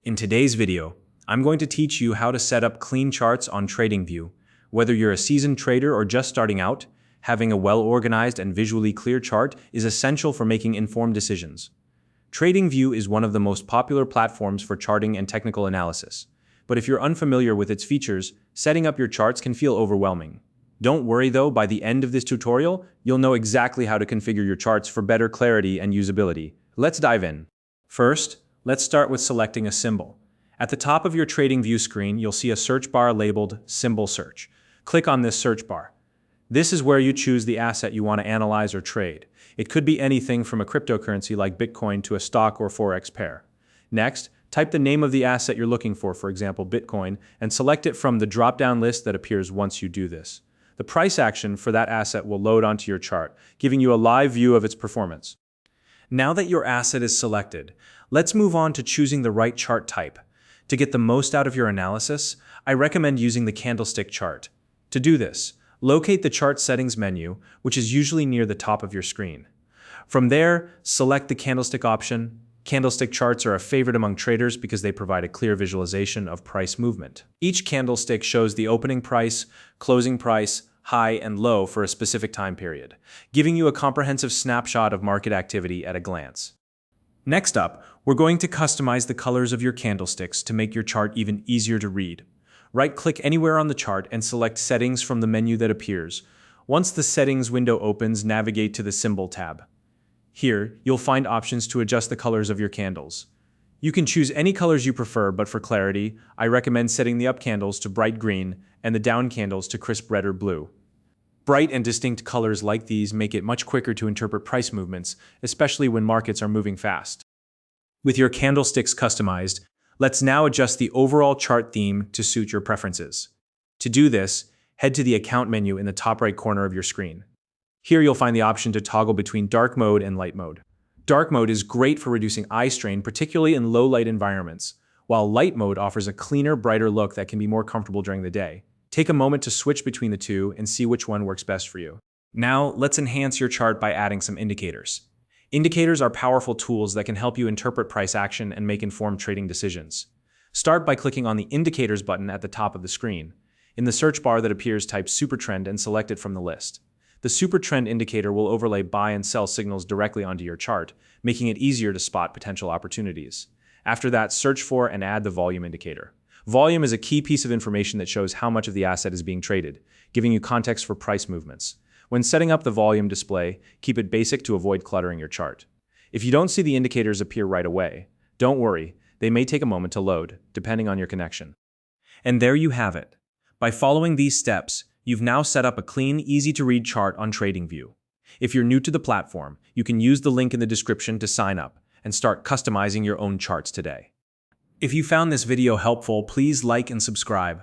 In today's video, I'm going to teach you how to set up clean charts on Tradingview. Whether you're a seasoned trader or just starting out, having a well-organized and visually clear chart is essential for making informed decisions. Tradingview is one of the most popular platforms for charting and technical analysis. But if you're unfamiliar with its features, setting up your charts can feel overwhelming. Don't worry though, by the end of this tutorial, you'll know exactly how to configure your charts for better clarity and usability. Let's dive in. First, let's start with selecting a symbol. At the top of your Tradingview screen, you'll see a search bar labeled Symbol Search. Click on this search bar. This is where you choose the asset you want to analyze or trade. It could be anything from a cryptocurrency like Bitcoin to a stock or Forex pair. Next, type the name of the asset you're looking for example Bitcoin, and select it from the drop-down list that appears once you do this. The price action for that asset will load onto your chart, giving you a live view of its performance. Now that your asset is selected, let's move on to choosing the right chart type. To get the most out of your analysis, I recommend using the Candlestick chart. To do this, locate the Chart Settings menu, which is usually near the top of your screen. From there, select the Candlestick option. Candlestick charts are a favorite among traders because they provide a clear visualization of price movement. Each candlestick shows the opening price, closing price, high and low for a specific time period, giving you a comprehensive snapshot of market activity at a glance. Next up, we're going to customize the colors of your candlesticks to make your chart even easier to read. Right-click anywhere on the chart and select Settings from the menu that appears. Once the Settings window opens, navigate to the Symbol tab. Here, you'll find options to adjust the colors of your candles. You can choose any colors you prefer, but for clarity, I recommend setting the up candles to bright green and the down candles to crisp red or blue. Bright and distinct colors like these make it much quicker to interpret price movements, especially when markets are moving fast. With your candlesticks customized, let's now adjust the overall chart theme to suit your preferences. To do this, head to the Account menu in the top right corner of your screen. Here you'll find the option to toggle between dark mode and light mode. Dark mode is great for reducing eye strain, particularly in low light environments, while light mode offers a cleaner, brighter look that can be more comfortable during the day. Take a moment to switch between the two and see which one works best for you. Now, let's enhance your chart by adding some indicators. Indicators are powerful tools that can help you interpret price action and make informed trading decisions. Start by clicking on the Indicators button at the top of the screen. In the search bar that appears, type Supertrend and select it from the list. The Supertrend indicator will overlay buy and sell signals directly onto your chart, making it easier to spot potential opportunities. After that, search for and add the Volume indicator. Volume is a key piece of information that shows how much of the asset is being traded, giving you context for price movements. When setting up the volume display, keep it basic to avoid cluttering your chart. If you don't see the indicators appear right away, don't worry, they may take a moment to load, depending on your connection. And there you have it. By following these steps, you've now set up a clean, easy-to-read chart on Tradingview. If you're new to the platform, you can use the link in the description to sign up and start customizing your own charts today. If you found this video helpful, please like and subscribe.